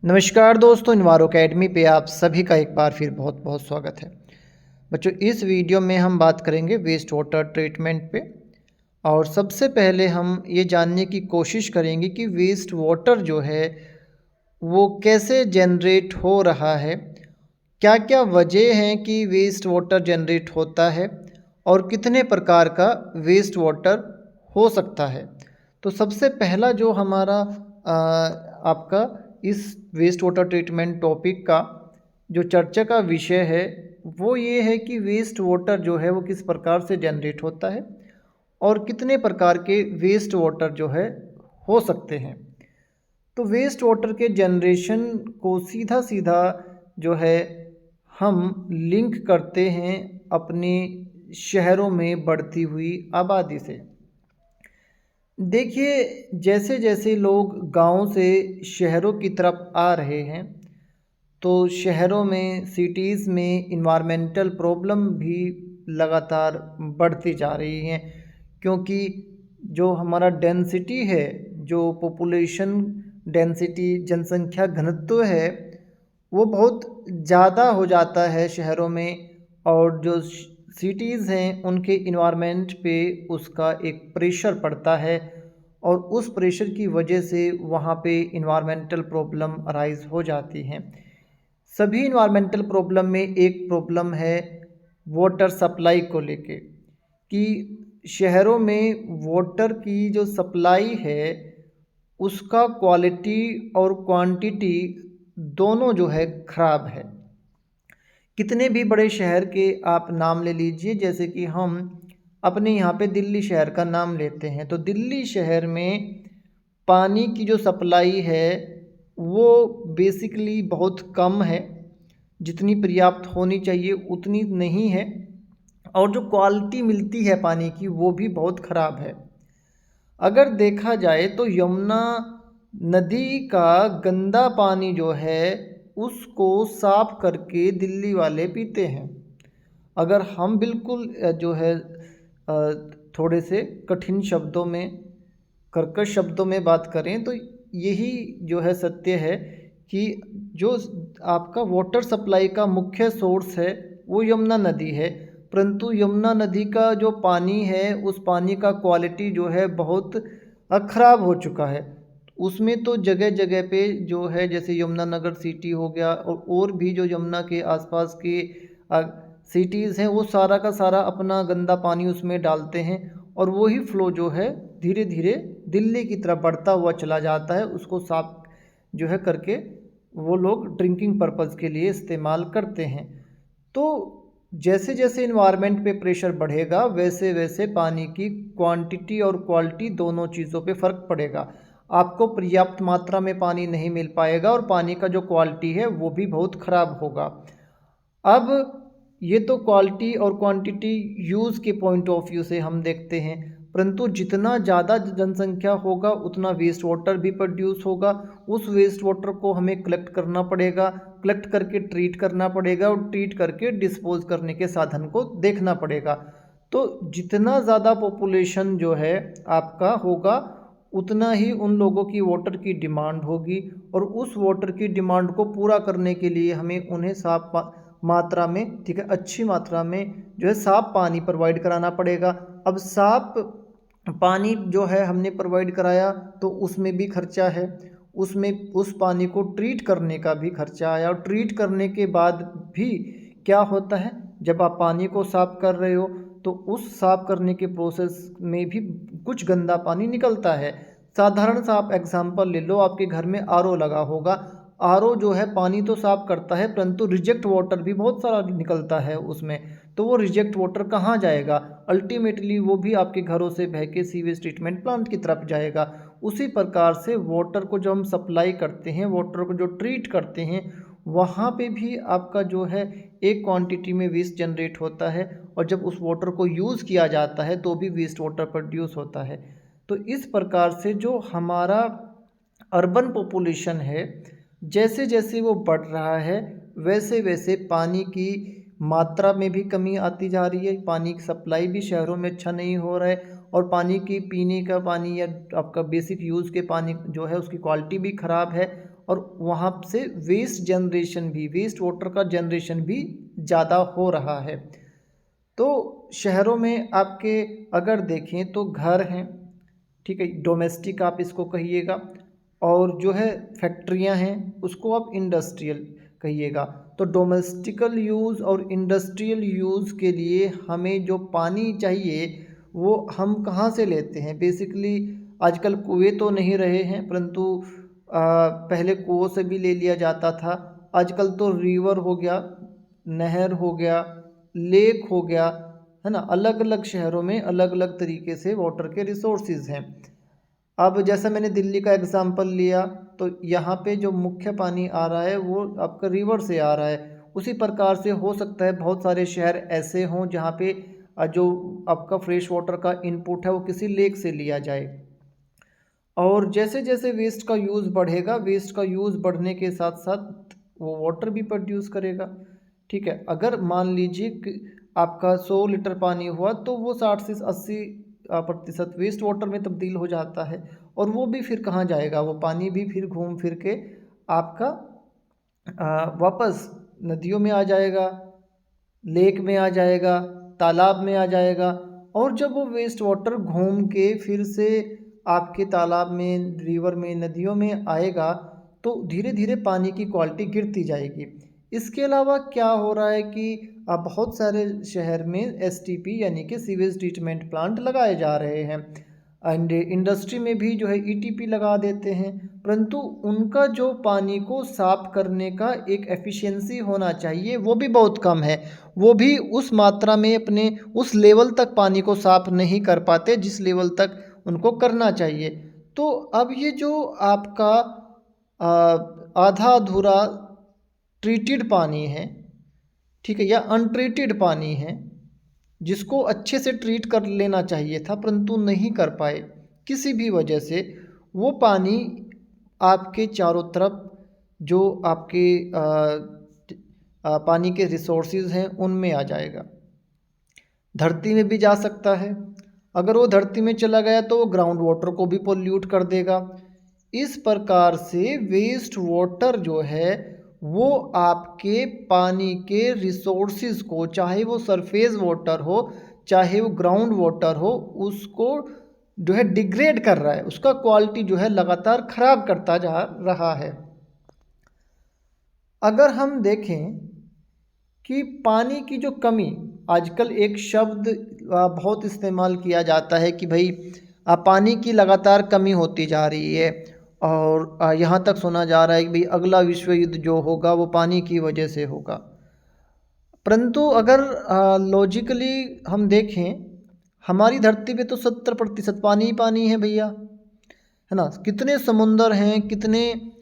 नमस्कार दोस्तों, इन्वारो अकेडमी पे आप सभी का एक बार फिर बहुत बहुत स्वागत है। बच्चों, इस वीडियो में हम बात करेंगे वेस्ट वाटर ट्रीटमेंट पे। और सबसे पहले हम ये जानने की कोशिश करेंगे कि वेस्ट वाटर जो है वो कैसे जनरेट हो रहा है, क्या क्या वजह हैं कि वेस्ट वाटर जनरेट होता है और कितने प्रकार का वेस्ट वाटर हो सकता है। तो सबसे पहला जो हमारा आपका इस वेस्ट वाटर ट्रीटमेंट टॉपिक का जो चर्चा का विषय है वो ये है कि वेस्ट वाटर जो है वो किस प्रकार से जनरेट होता है और कितने प्रकार के वेस्ट वाटर जो है हो सकते हैं। तो वेस्ट वाटर के जनरेशन को सीधा सीधा जो है हम लिंक करते हैं अपने शहरों में बढ़ती हुई आबादी से। देखिए, जैसे जैसे लोग गांव से शहरों की तरफ आ रहे हैं तो शहरों में सिटीज़ में इन्वायरमेंटल प्रॉब्लम भी लगातार बढ़ती जा रही हैं, क्योंकि जो हमारा डेंसिटी है, जो पॉपुलेशन डेंसिटी जनसंख्या घनत्व है वो बहुत ज़्यादा हो जाता है शहरों में। और जो सिटीज़ हैं उनके इन्वायरमेंट पे उसका एक प्रेशर पड़ता है और उस प्रेशर की वजह से वहाँ पे इन्वायरमेंटल प्रॉब्लम अराइज हो जाती हैं। सभी इन्वायरमेंटल प्रॉब्लम में एक प्रॉब्लम है वाटर सप्लाई को लेके, कि शहरों में वाटर की जो सप्लाई है उसका क्वालिटी और क्वांटिटी दोनों जो है ख़राब है। कितने भी बड़े शहर के आप नाम ले लीजिए, जैसे कि हम अपने यहाँ पे दिल्ली शहर का नाम लेते हैं, तो दिल्ली शहर में पानी की जो सप्लाई है वो बेसिकली बहुत कम है, जितनी पर्याप्त होनी चाहिए उतनी नहीं है। और जो क्वालिटी मिलती है पानी की वो भी बहुत ख़राब है। अगर देखा जाए तो यमुना नदी का गंदा पानी जो है उसको साफ करके दिल्ली वाले पीते हैं। अगर हम बिल्कुल जो है थोड़े से कठिन शब्दों में, कर्कश शब्दों में बात करें तो यही जो है सत्य है कि जो आपका वाटर सप्लाई का मुख्य सोर्स है वो यमुना नदी है, परंतु यमुना नदी का जो पानी है उस पानी का क्वालिटी जो है बहुत ख़राब हो चुका है। उसमें तो जगह जगह पे जो है, जैसे यमुना नगर सिटी हो गया और भी जो यमुना के आसपास के सिटीज़ हैं वो सारा का सारा अपना गंदा पानी उसमें डालते हैं और वही फ्लो जो है धीरे धीरे दिल्ली की तरफ बढ़ता हुआ चला जाता है। उसको साफ जो है करके वो लोग ड्रिंकिंग पर्पज़ के लिए इस्तेमाल करते हैं। तो जैसे जैसे इन्वायरमेंट पे प्रेशर बढ़ेगा वैसे वैसे पानी की क्वांटिटी और क्वालिटी दोनों चीज़ों पे फ़र्क पड़ेगा। आपको पर्याप्त मात्रा में पानी नहीं मिल पाएगा और पानी का जो क्वालिटी है वो भी बहुत ख़राब होगा। अब ये तो क्वालिटी और क्वांटिटी यूज़ के पॉइंट ऑफ व्यू से हम देखते हैं, परंतु जितना ज़्यादा जनसंख्या होगा उतना वेस्ट वाटर भी प्रोड्यूस होगा। उस वेस्ट वाटर को हमें कलेक्ट करना पड़ेगा, कलेक्ट करके ट्रीट करना पड़ेगा और ट्रीट करके डिस्पोज करने के साधन को देखना पड़ेगा। तो जितना ज़्यादा पॉपुलेशन जो है आपका होगा उतना ही उन लोगों की वाटर की डिमांड होगी और उस वाटर की डिमांड को पूरा करने के लिए हमें उन्हें साफ मात्रा में, ठीक है, अच्छी मात्रा में जो है साफ पानी प्रोवाइड कराना पड़ेगा। अब साफ पानी जो है हमने प्रोवाइड कराया तो उसमें भी खर्चा है, उसमें उस पानी को ट्रीट करने का भी खर्चा आया और ट्रीट करने के बाद भी क्या होता है, जब आप पानी को साफ कर रहे हो तो उस साफ करने के प्रोसेस में भी कुछ गंदा पानी निकलता है। साधारण सा आप एग्जांपल ले लो, आपके घर में आरओ लगा होगा, आरओ जो है पानी तो साफ करता है परंतु रिजेक्ट वाटर भी बहुत सारा निकलता है उसमें। तो वो रिजेक्ट वाटर कहाँ जाएगा? अल्टीमेटली वो भी आपके घरों से बह के सीवेज ट्रीटमेंट प्लांट की तरफ जाएगा। उसी प्रकार से वाटर को जो हम सप्लाई करते हैं, वाटर को जो ट्रीट करते हैं, वहाँ पे भी आपका जो है एक क्वांटिटी में वेस्ट जनरेट होता है और जब उस वाटर को यूज़ किया जाता है तो भी वेस्ट वाटर प्रोड्यूस होता है। तो इस प्रकार से जो हमारा अर्बन पॉपुलेशन है, जैसे जैसे वो बढ़ रहा है वैसे वैसे पानी की मात्रा में भी कमी आती जा रही है, पानी की सप्लाई भी शहरों में अच्छा नहीं हो रहा है और पानी की पीने का पानी या आपका बेसिक यूज़ के पानी जो है उसकी क्वालिटी भी ख़राब है और वहाँ से वेस्ट वाटर का जनरेशन भी ज़्यादा हो रहा है। तो शहरों में आपके अगर देखें तो घर हैं, ठीक है, डोमेस्टिक आप इसको कहिएगा, और जो है फैक्ट्रियां हैं उसको आप इंडस्ट्रियल कहिएगा। तो डोमेस्टिकल यूज़ और इंडस्ट्रियल यूज़ के लिए हमें जो पानी चाहिए वो हम कहाँ से लेते हैं? बेसिकली आजकल कुएं तो नहीं रहे हैं, परंतु पहले कुओं से भी ले लिया जाता था। आजकल तो रिवर हो गया, नहर हो गया, लेक हो गया, है ना। अलग अलग शहरों में अलग अलग तरीके से वाटर के रिसोर्सेज हैं। अब जैसा मैंने दिल्ली का एग्जांपल लिया, तो यहाँ पे जो मुख्य पानी आ रहा है वो आपका रिवर से आ रहा है। उसी प्रकार से हो सकता है बहुत सारे शहर ऐसे हों जहाँ पे जो आपका फ्रेश वाटर का इनपुट है वो किसी लेक से लिया जाए। और जैसे जैसे वेस्ट का यूज़ बढ़ेगा, वेस्ट का यूज़ बढ़ने के साथ साथ वो वाटर भी प्रोड्यूस करेगा, ठीक है। अगर मान लीजिए कि आपका 100 लीटर पानी हुआ तो वो 60 से 80% वेस्ट वाटर में तब्दील हो जाता है। और वो भी फिर कहाँ जाएगा? वो पानी भी फिर घूम फिर के आपका वापस नदियों में आ जाएगा, लेक में आ जाएगा, तालाब में आ जाएगा। और जब वो वेस्ट वाटर घूम के फिर से आपके तालाब में, रिवर में, नदियों में आएगा तो धीरे धीरे पानी की क्वालिटी गिरती जाएगी। इसके अलावा क्या हो रहा है कि अब बहुत सारे शहर में एसटीपी यानी कि सीवेज ट्रीटमेंट प्लांट लगाए जा रहे हैं, एंड इंडस्ट्री में भी जो है ईटीपी लगा देते हैं, परंतु उनका जो पानी को साफ करने का एक एफिशिएंसी होना चाहिए वो भी बहुत कम है। वो भी उस मात्रा में अपने उस लेवल तक पानी को साफ नहीं कर पाते जिस लेवल तक उनको करना चाहिए। तो अब ये जो आपका आधा अधूरा ट्रीटेड पानी है, ठीक है, या अनट्रीटेड पानी है, जिसको अच्छे से ट्रीट कर लेना चाहिए था परंतु नहीं कर पाए किसी भी वजह से, वो पानी आपके चारों तरफ जो आपके पानी के रिसोर्सेज हैं उनमें आ जाएगा, धरती में भी जा सकता है। अगर वो धरती में चला गया तो वो ग्राउंड वाटर को भी पोल्यूट कर देगा। इस प्रकार से वेस्ट वाटर जो है वो आपके पानी के रिसोर्सेज को, चाहे वो सरफेस वाटर हो चाहे वो ग्राउंड वाटर हो, उसको जो है डिग्रेड कर रहा है, उसका क्वालिटी जो है लगातार खराब करता जा रहा है। अगर हम देखें कि पानी की जो कमी, आजकल एक शब्द बहुत इस्तेमाल किया जाता है कि भाई पानी की लगातार कमी होती जा रही है, और यहाँ तक सुना जा रहा है कि भाई अगला विश्व युद्ध जो होगा वो पानी की वजह से होगा। परंतु अगर लॉजिकली हम देखें, हमारी धरती पे तो 70% पानी ही पानी है भैया, है ना। कितने समुंदर हैं, कितने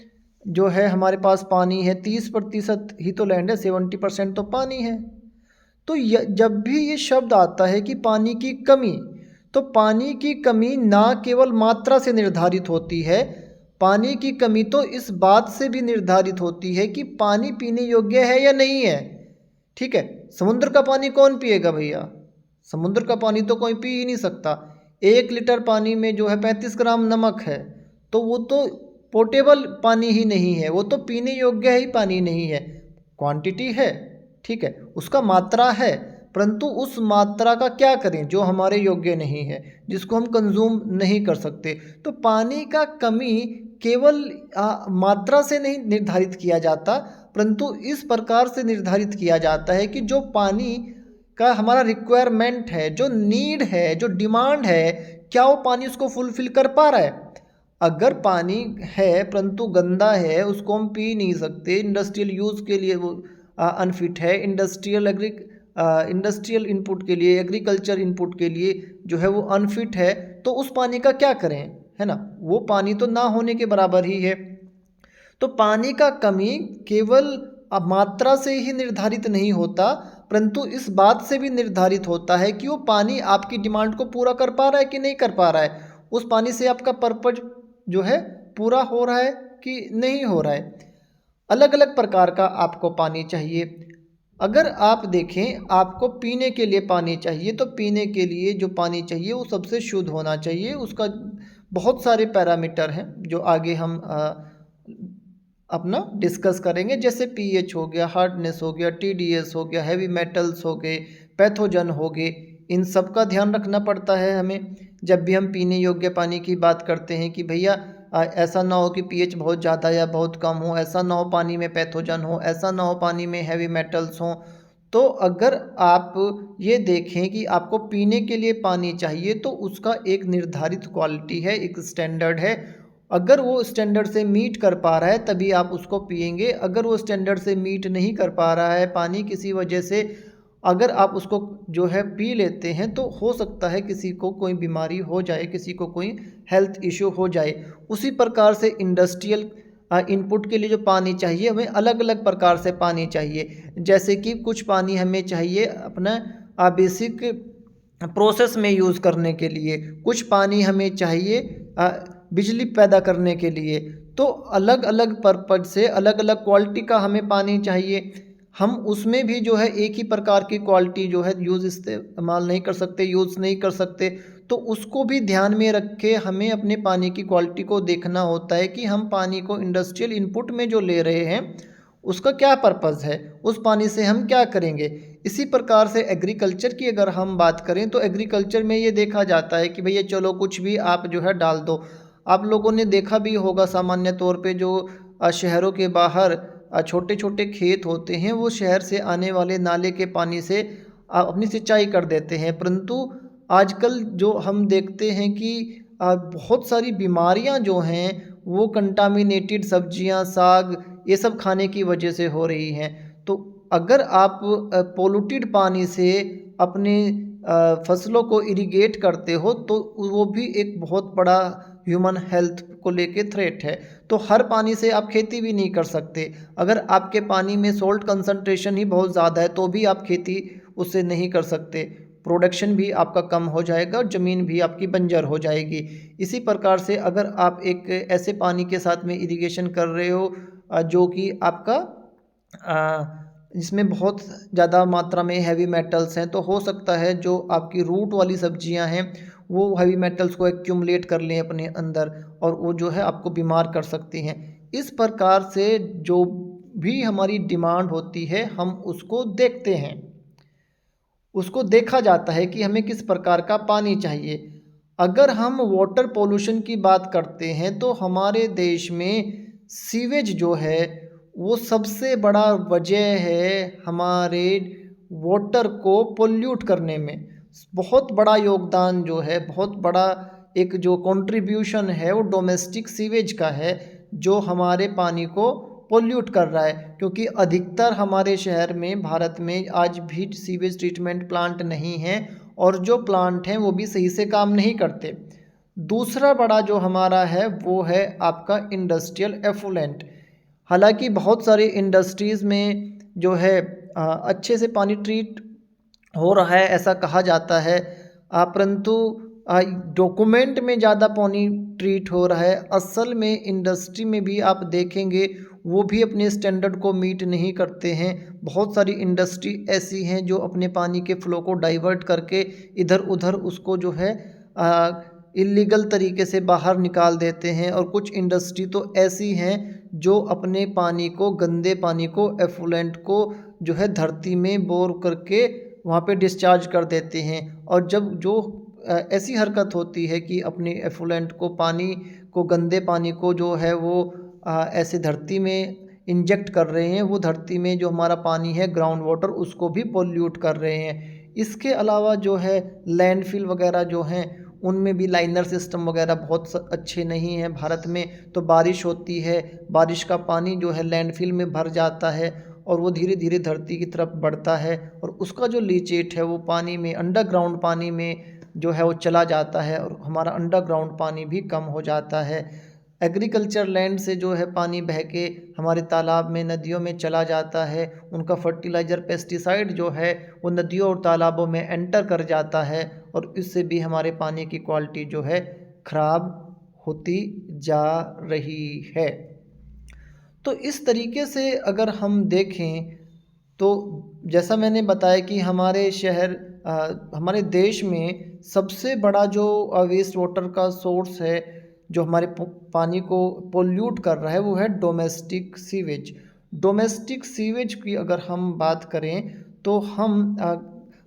जो है हमारे पास पानी है, 30% ही तो लैंड है, 70% तो पानी है। तो जब भी ये शब्द आता है कि पानी की कमी, तो पानी की कमी ना केवल मात्रा से निर्धारित होती है, पानी की कमी तो इस बात से भी निर्धारित होती है कि पानी पीने योग्य है या नहीं है, ठीक है। समुद्र का पानी कौन पिएगा भैया? समुद्र का पानी तो कोई पी ही नहीं सकता। 1 लीटर पानी में जो है 35 ग्राम नमक है, तो वो तो पोर्टेबल पानी ही नहीं है, वो तो पीने योग्य ही पानी नहीं है। क्वांटिटी है, ठीक है, उसका मात्रा है, परंतु उस मात्रा का क्या करें जो हमारे योग्य नहीं है, जिसको हम कंज्यूम नहीं कर सकते। तो पानी का कमी केवल मात्रा से नहीं निर्धारित किया जाता, परंतु इस प्रकार से निर्धारित किया जाता है कि जो पानी का हमारा रिक्वायरमेंट है, जो नीड है, जो डिमांड है, क्या वो पानी उसको फुलफिल कर पा रहा है। अगर पानी है परंतु गंदा है, उसको हम पी नहीं सकते, इंडस्ट्रियल यूज़ के लिए वो अनफिट है, इंडस्ट्रियल इनपुट के लिए, एग्रीकल्चर इनपुट के लिए जो है वो अनफिट है, तो उस पानी का क्या करें, है ना। वो पानी तो ना होने के बराबर ही है। तो पानी का कमी केवल मात्रा से ही निर्धारित नहीं होता, परंतु इस बात से भी निर्धारित होता है कि वो पानी आपकी डिमांड को पूरा कर पा रहा है कि नहीं कर पा रहा है, उस पानी से आपका पर्पज जो है पूरा हो रहा है कि नहीं हो रहा है। अलग अलग प्रकार का आपको पानी चाहिए। अगर आप देखें, आपको पीने के लिए पानी चाहिए, तो पीने के लिए जो पानी चाहिए वो सबसे शुद्ध होना चाहिए। उसका बहुत सारे पैरामीटर हैं जो आगे हम अपना डिस्कस करेंगे, जैसे पीएच हो गया, हार्डनेस हो गया, टीडीएस हो गया, हैवी मेटल्स हो गए, पैथोजन हो गए। इन सब का ध्यान रखना पड़ता है हमें जब भी हम पीने योग्य पानी की बात करते हैं कि भैया ऐसा ना हो कि पीएच बहुत ज़्यादा या बहुत कम हो, ऐसा ना हो पानी में पैथोजन हो, ऐसा ना हो पानी में हैवी मेटल्स हों। तो अगर आप ये देखें कि आपको पीने के लिए पानी चाहिए तो उसका एक निर्धारित क्वालिटी है, एक स्टैंडर्ड है। अगर वो स्टैंडर्ड से मीट कर पा रहा है तभी आप उसको पिएंगे। अगर वो स्टैंडर्ड से मीट नहीं कर पा रहा है पानी किसी वजह से, अगर आप उसको जो है पी लेते हैं तो हो सकता है किसी को कोई बीमारी हो जाए, किसी को कोई हेल्थ इश्यू हो जाए। उसी प्रकार से इंडस्ट्रियल इनपुट के लिए जो पानी चाहिए, हमें अलग अलग प्रकार से पानी चाहिए। जैसे कि कुछ पानी हमें चाहिए अपना बेसिक प्रोसेस में यूज़ करने के लिए, कुछ पानी हमें चाहिए बिजली पैदा करने के लिए। तो अलग अलग पर्पज से अलग अलग क्वालिटी का हमें पानी चाहिए। हम उसमें भी जो है एक ही प्रकार की क्वालिटी जो है इस्तेमाल नहीं कर सकते, यूज़ नहीं कर सकते। तो उसको भी ध्यान में रख के हमें अपने पानी की क्वालिटी को देखना होता है कि हम पानी को इंडस्ट्रियल इनपुट में जो ले रहे हैं उसका क्या पर्पज़ है, उस पानी से हम क्या करेंगे। इसी प्रकार से एग्रीकल्चर की अगर हम बात करें तो एग्रीकल्चर में ये देखा जाता है कि भैया चलो कुछ भी आप जो है डाल दो। आप लोगों ने देखा भी होगा सामान्य तौर पे जो शहरों के बाहर छोटे छोटे खेत होते हैं वो शहर से आने वाले नाले के पानी से अपनी सिंचाई कर देते हैं। परंतु आजकल जो हम देखते हैं कि बहुत सारी बीमारियां जो हैं वो कंटामिनेटेड सब्जियां, साग, ये सब खाने की वजह से हो रही हैं। तो अगर आप पोल्यूटेड पानी से अपने फसलों को इरिगेट करते हो तो वो भी एक बहुत बड़ा ह्यूमन हेल्थ को लेके थ्रेट है। तो हर पानी से आप खेती भी नहीं कर सकते। अगर आपके पानी में सोल्ट कंसंट्रेशन ही बहुत ज़्यादा है तो भी आप खेती उससे नहीं कर सकते। प्रोडक्शन भी आपका कम हो जाएगा और ज़मीन भी आपकी बंजर हो जाएगी। इसी प्रकार से अगर आप एक ऐसे पानी के साथ में इरिगेशन कर रहे हो जो कि आपका इसमें बहुत ज़्यादा मात्रा में हैवी मेटल्स हैं, तो हो सकता है जो आपकी रूट वाली सब्जियां हैं वो हैवी मेटल्स को एक्यूमुलेट कर लें अपने अंदर और वो जो है आपको बीमार कर सकती हैं। इस प्रकार से जो भी हमारी डिमांड होती है हम उसको देखते हैं, उसको देखा जाता है कि हमें किस प्रकार का पानी चाहिए। अगर हम वाटर पोल्यूशन की बात करते हैं तो हमारे देश में सीवेज जो है वो सबसे बड़ा वजह है हमारे वाटर को पोल्यूट करने में। बहुत बड़ा योगदान जो है, बहुत बड़ा एक जो कंट्रीब्यूशन है वो डोमेस्टिक सीवेज का है जो हमारे पानी को पोल्यूट कर रहा है। क्योंकि अधिकतर हमारे शहर में, भारत में आज भी सीवेज ट्रीटमेंट प्लांट नहीं हैं और जो प्लांट हैं वो भी सही से काम नहीं करते। दूसरा बड़ा जो हमारा है वो है आपका इंडस्ट्रियल एफुलेंट। हालांकि बहुत सारी इंडस्ट्रीज़ में जो है अच्छे से पानी ट्रीट हो रहा है ऐसा कहा जाता है, परंतु डॉक्यूमेंट में ज़्यादा पानी ट्रीट हो रहा है। असल में इंडस्ट्री में भी आप देखेंगे वो भी अपने स्टैंडर्ड को मीट नहीं करते हैं। बहुत सारी इंडस्ट्री ऐसी हैं जो अपने पानी के फ़्लो को डाइवर्ट करके इधर उधर उसको जो है इलीगल तरीके से बाहर निकाल देते हैं। और कुछ इंडस्ट्री तो ऐसी हैं जो अपने पानी को, गंदे पानी को, एफुलेंट को जो है धरती में बोर करके वहाँ पे डिस्चार्ज कर देते हैं। और जब जो ऐसी हरकत होती है कि अपने एफुलेंट को, पानी को, गंदे पानी को जो है वो ऐसे धरती में इंजेक्ट कर रहे हैं, वो धरती में जो हमारा पानी है ग्राउंड वाटर उसको भी पोल्यूट कर रहे हैं। इसके अलावा जो है लैंडफिल वगैरह जो हैं उनमें भी लाइनर सिस्टम वगैरह बहुत अच्छे नहीं हैं भारत में। तो बारिश होती है, बारिश का पानी जो है लैंडफिल में भर जाता है और वो धीरे धीरे धरती की तरफ बढ़ता है और उसका जो लीचेट है वो पानी में, अंडरग्राउंड पानी में जो है वो चला जाता है और हमारा अंडरग्राउंड पानी भी कम हो जाता है। एग्रीकल्चर लैंड से जो है पानी बह के हमारे तालाब में, नदियों में चला जाता है। उनका फर्टिलाइज़र, पेस्टिसाइड जो है वो नदियों और तालाबों में एंटर कर जाता है और इससे भी हमारे पानी की क्वालिटी जो है ख़राब होती जा रही है। तो इस तरीके से अगर हम देखें तो जैसा मैंने बताया कि हमारे शहर, हमारे देश में सबसे बड़ा जो वेस्ट वाटर का सोर्स है जो हमारे पानी को पोल्यूट कर रहा है वो है डोमेस्टिक सीवेज। डोमेस्टिक सीवेज की अगर हम बात करें तो हम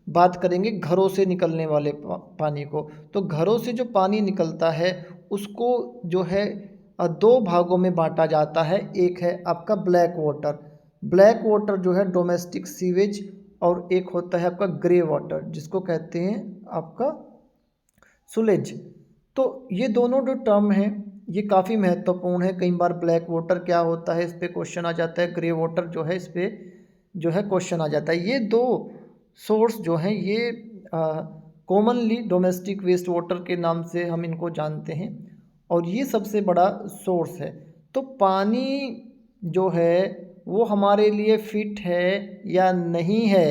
बात करेंगे घरों से निकलने वाले पानी को। तो घरों से जो पानी निकलता है उसको जो है दो भागों में बांटा जाता है। एक है आपका ब्लैक वाटर, ब्लैक वाटर जो है डोमेस्टिक सीवेज, और एक होता है आपका ग्रे वाटर जिसको कहते हैं आपका सुलेज। तो ये दोनों जो टर्म हैं ये काफ़ी महत्वपूर्ण है। कई बार ब्लैक वाटर क्या होता है इस पे क्वेश्चन आ जाता है, ग्रे वाटर जो है इस पे जो है क्वेश्चन आ जाता है। ये दो सोर्स जो हैं ये कॉमनली डोमेस्टिक वेस्ट वाटर के नाम से हम इनको जानते हैं और ये सबसे बड़ा सोर्स है। तो पानी जो है वो हमारे लिए फिट है या नहीं है,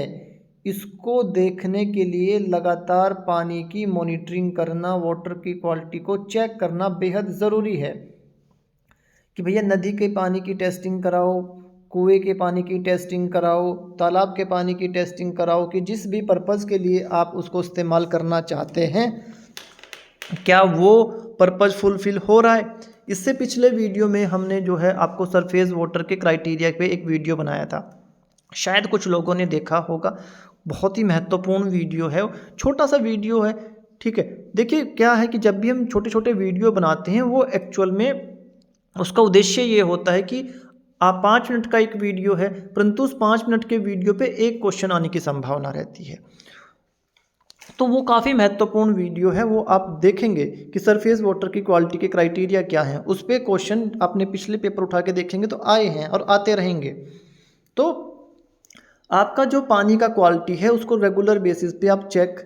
इसको देखने के लिए लगातार पानी की मॉनिटरिंग करना, वाटर की क्वालिटी को चेक करना बेहद ज़रूरी है। कि भैया नदी के पानी की टेस्टिंग कराओ, कुएं के पानी की टेस्टिंग कराओ, तालाब के पानी की टेस्टिंग कराओ, कि जिस भी पर्पज़ के लिए आप उसको इस्तेमाल करना चाहते हैं क्या वो पर्पज़ फुलफ़िल हो रहा है। इससे पिछले वीडियो में हमने जो है आपको सरफेस वाटर के क्राइटेरिया पे एक वीडियो बनाया था, शायद कुछ लोगों ने देखा होगा। बहुत ही महत्वपूर्ण वीडियो है, छोटा सा वीडियो है, ठीक है। देखिए क्या है कि जब भी हम छोटे छोटे वीडियो बनाते हैं वो एक्चुअल में उसका उद्देश्य ये होता है कि आप 5 मिनट का एक वीडियो है परंतु उस 5 मिनट के वीडियो पे एक क्वेश्चन आने की संभावना रहती है। तो वो काफ़ी महत्वपूर्ण वीडियो है, वो आप देखेंगे कि सरफेस वाटर की क्वालिटी के क्राइटेरिया क्या हैं। उस पर क्वेश्चन आपने पिछले पेपर उठा के देखेंगे तो आए हैं और आते रहेंगे। तो आपका जो पानी का क्वालिटी है उसको रेगुलर बेसिस पे आप चेक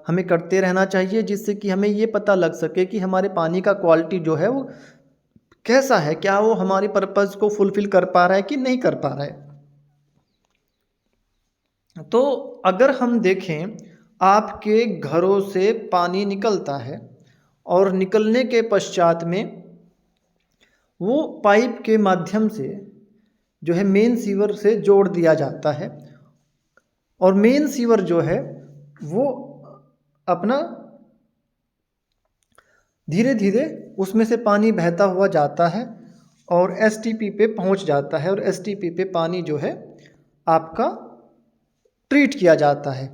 हमें करते रहना चाहिए, जिससे कि हमें ये पता लग सके कि हमारे पानी का क्वालिटी जो है वो कैसा है, क्या वो हमारे पर्पज़ को फुलफ़िल कर पा रहा है कि नहीं कर पा रहा है। तो अगर हम देखें आपके घरों से पानी निकलता है और निकलने के पश्चात में वो पाइप के माध्यम से जो है मेन सीवर से जोड़ दिया जाता है और मेन सीवर जो है वो अपना धीरे धीरे उसमें से पानी बहता हुआ जाता है और एसटीपी पे पहुंच जाता है और एसटीपी पे पानी जो है आपका ट्रीट किया जाता है।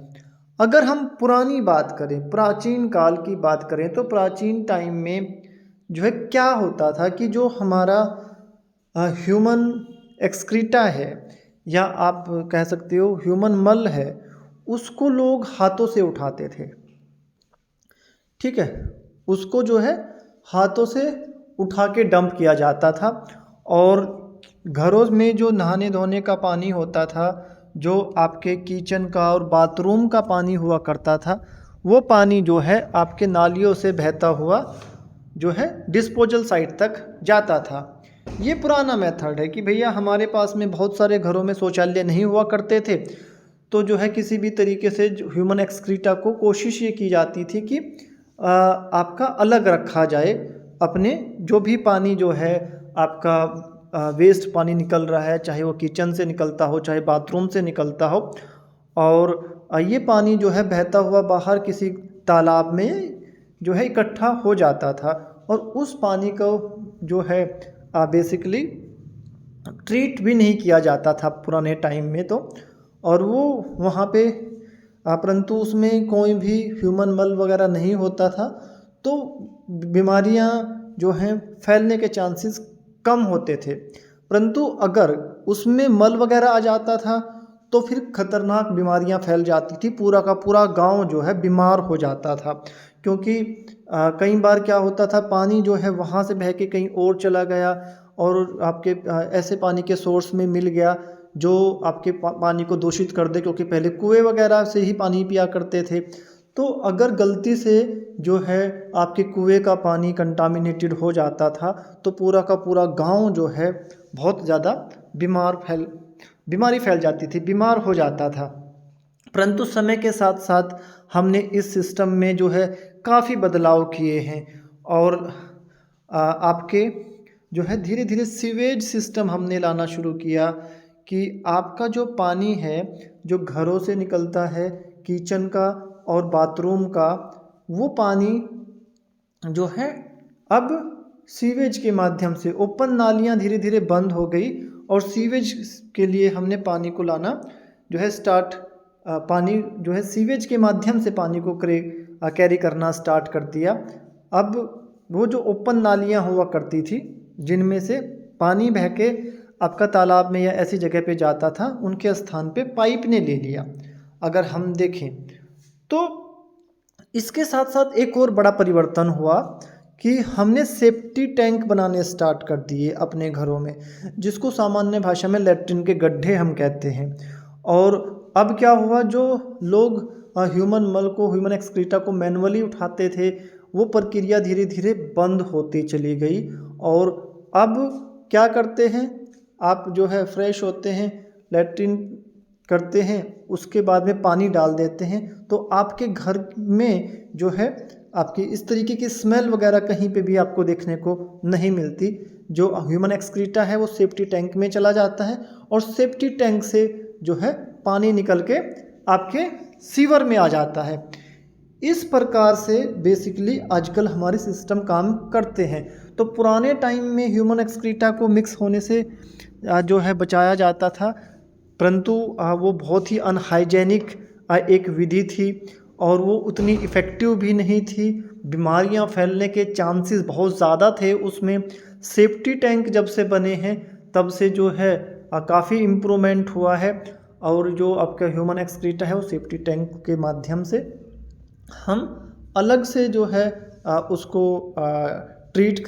अगर हम पुरानी बात करें, प्राचीन काल की बात करें, तो प्राचीन टाइम में जो है क्या होता था कि जो हमारा ह्यूमन एक्सक्रीटा है या आप कह सकते हो ह्यूमन मल है, उसको लोग हाथों से उठाते थे, ठीक है। उसको जो है हाथों से उठा के डंप किया जाता था और घरों में जो नहाने धोने का पानी होता था, जो आपके किचन का और बाथरूम का पानी हुआ करता था, वो पानी जो है आपके नालियों से बहता हुआ जो है डिस्पोजल साइट तक जाता था। ये पुराना मेथड है कि भैया हमारे पास में बहुत सारे घरों में शौचालय नहीं हुआ करते थे, तो जो है किसी भी तरीके से ह्यूमन एक्सक्रीटा को कोशिश ये की जाती थी कि आपका अलग रखा जाए। अपने जो भी पानी जो है आपका वेस्ट पानी निकल रहा है, चाहे वो किचन से निकलता हो चाहे बाथरूम से निकलता हो, और ये पानी जो है बहता हुआ बाहर किसी तालाब में जो है इकट्ठा हो जाता था और उस पानी को जो है बेसिकली ट्रीट भी नहीं किया जाता था पुराने टाइम में तो, और वो वहाँ पे परंतु उसमें कोई भी ह्यूमन मल वगैरह नहीं होता था, तो बीमारियाँ जो हैं फैलने के चांसेस कम होते थे। परंतु अगर उसमें मल वगैरह आ जाता था तो फिर खतरनाक बीमारियां फैल जाती थी, पूरा का पूरा गांव जो है बीमार हो जाता था। क्योंकि कई बार क्या होता था, पानी जो है वहाँ से बह के कहीं और चला गया और आपके ऐसे पानी के सोर्स में मिल गया जो आपके पानी को दूषित कर दे, क्योंकि पहले कुएं वगैरह से ही पानी पिया करते थे। तो अगर गलती से जो है आपके कुएं का पानी कंटामिनेटेड हो जाता था तो पूरा का पूरा गांव जो है बहुत ज़्यादा बीमारी फैल जाती थी, बीमार हो जाता था। परंतु समय के साथ साथ हमने इस सिस्टम में जो है काफ़ी बदलाव किए हैं और आपके जो है धीरे धीरे सीवेज सिस्टम हमने लाना शुरू किया कि आपका जो पानी है जो घरों से निकलता है, किचन का और बाथरूम का, वो पानी जो है अब सीवेज के माध्यम से ओपन नालियाँ धीरे धीरे बंद हो गई और सीवेज के लिए हमने पानी को लाना जो है स्टार्ट पानी जो है सीवेज के माध्यम से पानी को कैरी करना स्टार्ट कर दिया। अब वो जो ओपन नालियाँ हुआ करती थी जिनमें से पानी बह के आपका तालाब में या ऐसी जगह पे जाता था, उनके स्थान पे पाइप ने ले लिया। अगर हम देखें तो इसके साथ साथ एक और बड़ा परिवर्तन हुआ कि हमने सेफ्टी टैंक बनाने स्टार्ट कर दिए अपने घरों में, जिसको सामान्य भाषा में लैट्रिन के गड्ढे हम कहते हैं। और अब क्या हुआ, जो लोग ह्यूमन मल को, ह्यूमन एक्सक्रीटा को मैनुअली उठाते थे, वो प्रक्रिया धीरे धीरे बंद होती चली गई। और अब क्या करते हैं, आप जो है फ्रेश होते हैं, लैट्रिन करते हैं, उसके बाद में पानी डाल देते हैं, तो आपके घर में जो है आपकी इस तरीके की स्मेल वगैरह कहीं पे भी आपको देखने को नहीं मिलती। जो ह्यूमन एक्सक्रीटा है वो सेफ्टी टैंक में चला जाता है और सेफ्टी टैंक से जो है पानी निकल के आपके सीवर में आ जाता है। इस प्रकार से बेसिकली आजकल हमारे सिस्टम काम करते हैं। तो पुराने टाइम में ह्यूमन एक्सक्रीटा को मिक्स होने से जो है बचाया जाता था, परंतु वो बहुत ही अनहाइजेनिक एक विधि थी और वो उतनी इफ़ेक्टिव भी नहीं थी। बीमारियां फैलने के चांसेस बहुत ज़्यादा थे उसमें। सेफ्टी टैंक जब से बने हैं तब से जो है काफ़ी इम्प्रूवमेंट हुआ है। और जो आपका ह्यूमन एक्सक्रीटा है वो सेफ्टी टैंक के माध्यम से हम अलग से जो है उसको ट्रीट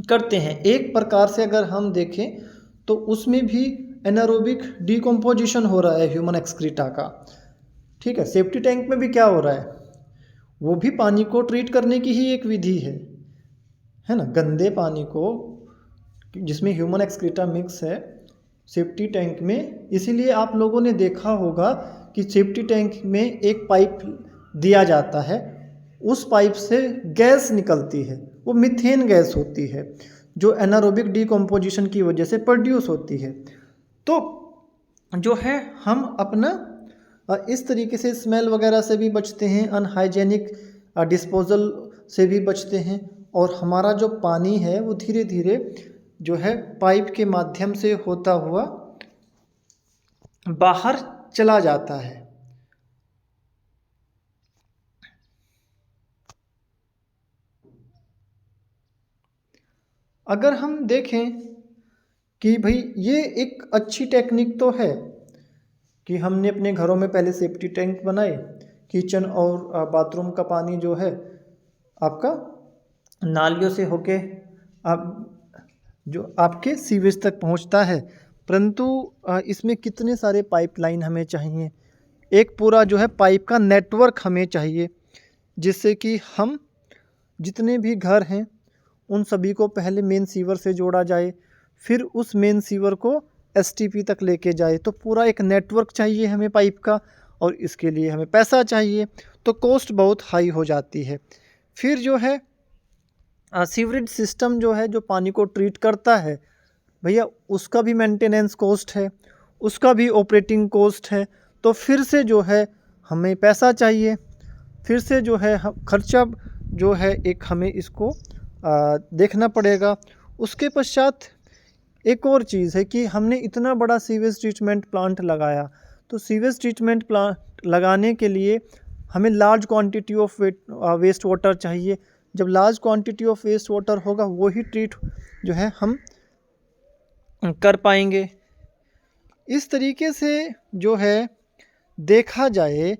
करते हैं। एक प्रकार से अगर हम देखें तो उसमें भी एनारोबिक डिकम्पोजिशन हो रहा है ह्यूमन एक्सक्रीटा का। ठीक है, सेफ्टी टैंक में भी क्या हो रहा है, वो भी पानी को ट्रीट करने की ही एक विधि है ना। गंदे पानी को जिसमें ह्यूमन एक्सक्रीटा मिक्स है सेफ्टी टैंक में, इसीलिए आप लोगों ने देखा होगा कि सेफ्टी टैंक में एक पाइप दिया जाता है, उस पाइप से गैस निकलती है, वो मीथेन गैस होती है जो एनारोबिक डिकम्पोजिशन की वजह से प्रोड्यूस होती है। तो जो है हम अपना इस तरीके से स्मेल वगैरह से भी बचते हैं, अनहाइजेनिक डिस्पोजल से भी बचते हैं और हमारा जो पानी है वो धीरे धीरे जो है पाइप के माध्यम से होता हुआ बाहर चला जाता है। अगर हम देखें कि भाई ये एक अच्छी टेक्निक तो है कि हमने अपने घरों में पहले सेफ्टी टैंक बनाए, किचन और बाथरूम का पानी जो है आपका नालियों से होके आप जो आपके सीवेज तक पहुंचता है, परंतु इसमें कितने सारे पाइपलाइन हमें चाहिए, एक पूरा जो है पाइप का नेटवर्क हमें चाहिए, जिससे कि हम जितने भी घर हैं उन सभी को पहले मेन सीवर से जोड़ा जाए, फिर उस मेन सीवर को एसटीपी तक लेके जाए। तो पूरा एक नेटवर्क चाहिए हमें पाइप का, और इसके लिए हमें पैसा चाहिए, तो कॉस्ट बहुत हाई हो जाती है। फिर जो है सीवरेज सिस्टम जो है जो पानी को ट्रीट करता है, भैया उसका भी मेंटेनेंस कॉस्ट है, उसका भी ऑपरेटिंग कॉस्ट है। तो फिर से जो है हमें पैसा चाहिए, फिर से जो है खर्चा जो है एक हमें इसको देखना पड़ेगा। उसके पश्चात एक और चीज़ है कि हमने इतना बड़ा सीवेज ट्रीटमेंट प्लांट लगाया, तो सीवेज ट्रीटमेंट प्लांट लगाने के लिए हमें large quantity of waste water चाहिए। जब large quantity of waste water होगा वो ही ट्रीट जो है हम कर पाएंगे। इस तरीके से जो है देखा जाए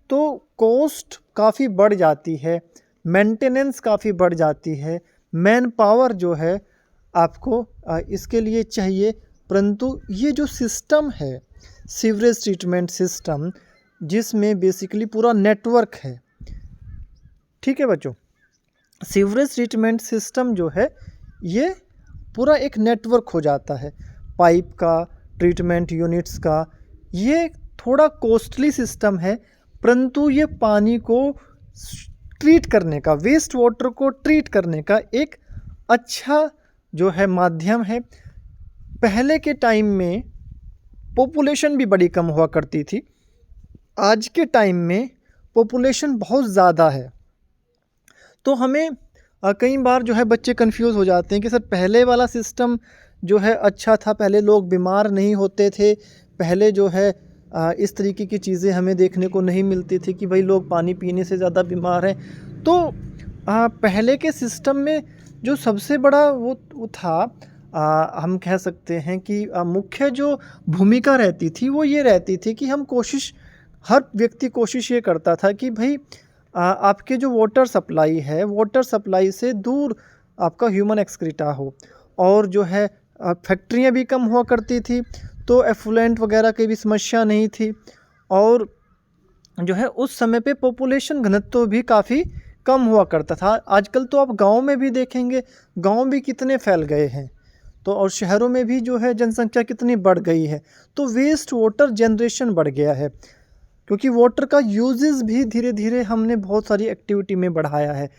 तो कॉस्ट काफ़ी बढ़ जाती है, मेंटेनेंस काफ़ी बढ़ जाती है, मैन पावर जो है आपको इसके लिए चाहिए। परंतु ये जो सिस्टम है सीवरेज ट्रीटमेंट सिस्टम, जिसमें बेसिकली पूरा नेटवर्क है, ठीक है बच्चों, सीवरेज ट्रीटमेंट सिस्टम जो है ये पूरा एक नेटवर्क हो जाता है पाइप का, ट्रीटमेंट यूनिट्स का। ये थोड़ा कॉस्टली सिस्टम है, परंतु ये पानी को ट्रीट करने का, वेस्ट वाटर को ट्रीट करने का एक अच्छा जो है माध्यम है। पहले के टाइम में पॉपुलेशन भी बड़ी कम हुआ करती थी, आज के टाइम में पॉपुलेशन बहुत ज़्यादा है, तो हमें कई बार जो है बच्चे कंफ्यूज हो जाते हैं कि सर पहले वाला सिस्टम जो है अच्छा था, पहले लोग बीमार नहीं होते थे, पहले जो है इस तरीके की चीज़ें हमें देखने को नहीं मिलती थी कि भाई लोग पानी पीने से ज़्यादा बीमार हैं। तो पहले के सिस्टम में जो सबसे बड़ा वो था, हम कह सकते हैं कि मुख्य जो भूमिका रहती थी वो ये रहती थी कि हम कोशिश, हर व्यक्ति कोशिश ये करता था कि भाई आपके जो वाटर सप्लाई है, वाटर सप्लाई से दूर आपका ह्यूमन एक्सक्रीटा हो, और जो है फैक्ट्रियाँ भी कम हुआ करती थी, तो एफ्लुएंट वगैरह की भी समस्या नहीं थी, और जो है उस समय पे पॉपुलेशन घनत्व भी काफ़ी कम हुआ करता था। आजकल तो आप गांव में भी देखेंगे, गांव भी कितने फैल गए हैं, तो और शहरों में भी जो है जनसंख्या कितनी बढ़ गई है, तो वेस्ट वाटर जनरेशन बढ़ गया है, क्योंकि वाटर का यूजेस भी धीरे धीरे हमने बहुत सारी एक्टिविटी में बढ़ाया है।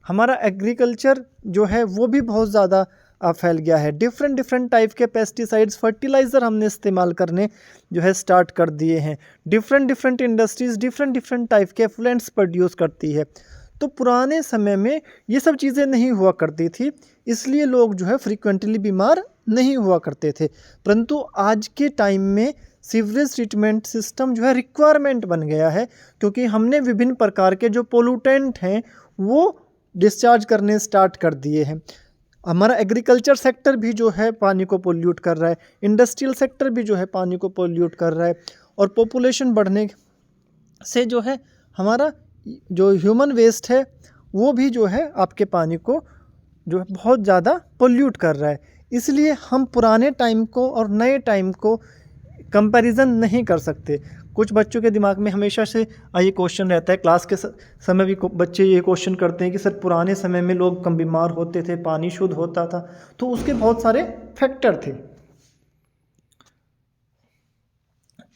हमारा एग्रीकल्चर जो है वो भी बहुत ज़्यादा फैल गया है, डिफरेंट डिफरेंट टाइप के पेस्टिसाइड्स, फर्टिलाइज़र हमने इस्तेमाल करने जो है स्टार्ट कर दिए हैं, different different industries different different type के एफ्लुएंट्स प्रोड्यूस करती है। तो पुराने समय में ये सब चीज़ें नहीं हुआ करती थी, इसलिए लोग जो है फ्रीक्वेंटली बीमार नहीं हुआ करते थे। परंतु आज के टाइम में सीवरेज ट्रीटमेंट सिस्टम जो है रिक्वायरमेंट बन गया है, क्योंकि हमने विभिन्न प्रकार के जो पोल्यूटेंट हैं वो डिस्चार्ज करने स्टार्ट कर दिए हैं। हमारा एग्रीकल्चर सेक्टर भी जो है पानी को पोल्यूट कर रहा है, इंडस्ट्रियल सेक्टर भी जो है पानी को पोल्यूट कर रहा है, और पॉपुलेशन बढ़ने से जो है हमारा जो ह्यूमन वेस्ट है वो भी जो है आपके पानी को जो है बहुत ज़्यादा पोल्यूट कर रहा है। इसलिए हम पुराने टाइम को और नए टाइम को कंपैरिजन नहीं कर सकते। कुछ बच्चों के दिमाग में हमेशा से ये क्वेश्चन रहता है, क्लास के समय भी बच्चे ये क्वेश्चन करते हैं कि सर पुराने समय में लोग कम बीमार होते थे, पानी शुद्ध होता था, तो उसके बहुत सारे फैक्टर थे।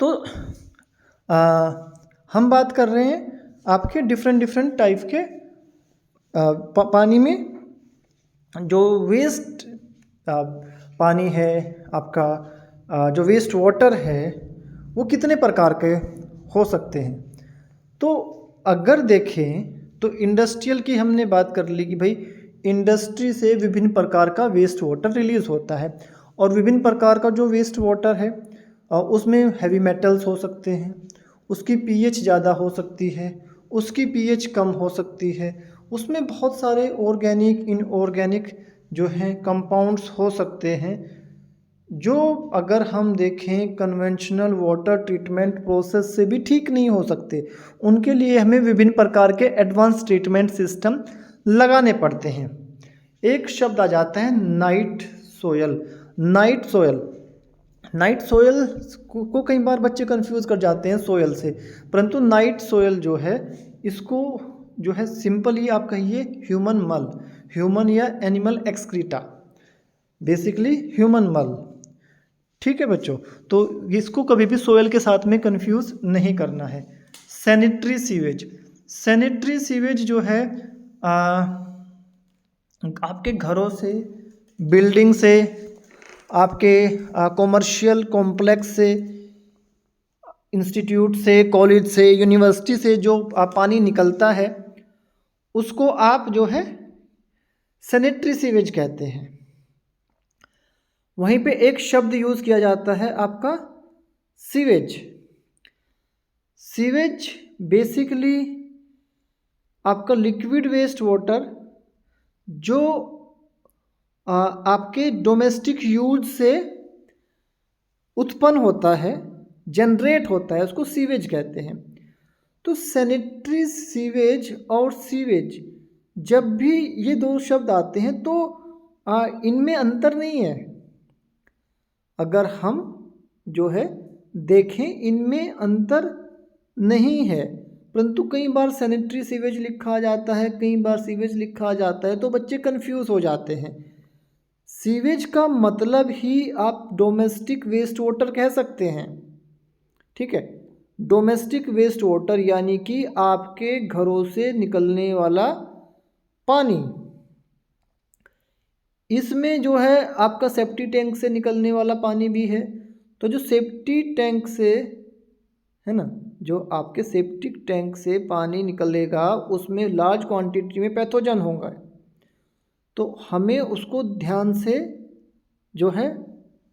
तो हम बात कर रहे हैं आपके डिफरेंट डिफरेंट टाइप के पानी में जो वेस्ट पानी है आपका, जो वेस्ट वाटर है वो कितने प्रकार के हो सकते हैं। तो अगर देखें तो इंडस्ट्रियल की हमने बात कर ली कि भाई इंडस्ट्री से विभिन्न प्रकार का वेस्ट वाटर रिलीज़ होता है, और विभिन्न प्रकार का जो वेस्ट वाटर है उसमें हैवी मेटल्स हो सकते हैं, उसकी पीएच ज़्यादा हो सकती है, उसकी पीएच कम हो सकती है, उसमें बहुत सारे ऑर्गेनिक इनऑर्गेनिक जो हैं कंपाउंड्स हो सकते हैं, जो अगर हम देखें कन्वेंशनल वाटर ट्रीटमेंट प्रोसेस से भी ठीक नहीं हो सकते। उनके लिए हमें विभिन्न प्रकार के एडवांस ट्रीटमेंट सिस्टम लगाने पड़ते हैं। एक शब्द आ जाता है night soil. Night soil, night soil को कई बार बच्चे कंफ्यूज कर जाते हैं सोयल से, परंतु नाइट सोयल जो है इसको जो है सिंपली आप कहिए ह्यूमन मल, ह्यूमन या एनिमल एक्सक्रीटा, बेसिकली ह्यूमन मल। ठीक है बच्चों, तो इसको कभी भी सोयल के साथ में कंफ्यूज नहीं करना है। सैनिटरी सीवेज, सैनिटरी सीवेज जो है आपके घरों से, बिल्डिंग से, आपके कॉमर्शियल कॉम्प्लेक्स से, इंस्टीट्यूट से, कॉलेज से, यूनिवर्सिटी से जो पानी निकलता है उसको आप जो है सैनिटरी सीवेज कहते हैं। वहीं पे एक शब्द यूज़ किया जाता है आपका सीवेज। सीवेज बेसिकली आपका लिक्विड वेस्ट वाटर जो आपके डोमेस्टिक यूज से उत्पन्न होता है, जनरेट होता है, उसको सीवेज कहते हैं। तो सैनिटरी सीवेज और सीवेज जब भी ये दो शब्द आते हैं तो इनमें अंतर नहीं है। अगर हम जो है देखें इनमें अंतर नहीं है, परंतु कई बार सैनिटरी सीवेज लिखा जाता है, कई बार सीवेज लिखा जाता है, तो बच्चे कंफ्यूज हो जाते हैं। सीवेज का मतलब ही आप डोमेस्टिक वेस्ट वाटर कह सकते हैं। ठीक है, डोमेस्टिक वेस्ट वाटर यानी कि आपके घरों से निकलने वाला पानी। इसमें जो है आपका सेफ्टी टैंक से निकलने वाला पानी भी है। तो जो सेफ्टी टैंक से है ना, जो आपके सेप्टिक टैंक से पानी निकलेगा उसमें लार्ज क्वांटिटी में पैथोजन होगा, तो हमें उसको ध्यान से जो है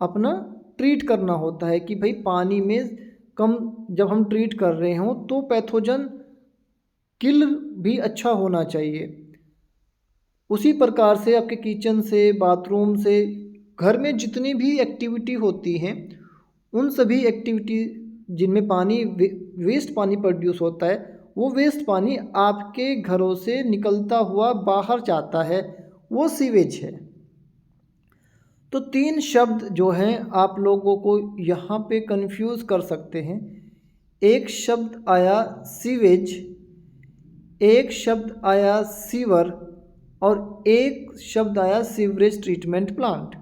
अपना ट्रीट करना होता है कि भाई पानी में कम जब हम ट्रीट कर रहे हों तो पैथोजन किल भी अच्छा होना चाहिए। उसी प्रकार से आपके किचन से, बाथरूम से, घर में जितनी भी एक्टिविटी होती हैं उन सभी एक्टिविटी जिनमें पानी वेस्ट पानी प्रोड्यूस होता है, वो वेस्ट पानी आपके घरों से निकलता हुआ बाहर जाता है, वो सीवेज है। तो 3 शब्द जो हैं आप लोगों को यहाँ पे कंफ्यूज कर सकते हैं। एक शब्द आया सीवेज, एक शब्द आया सीवर और एक शब्द आया sewerage treatment plant.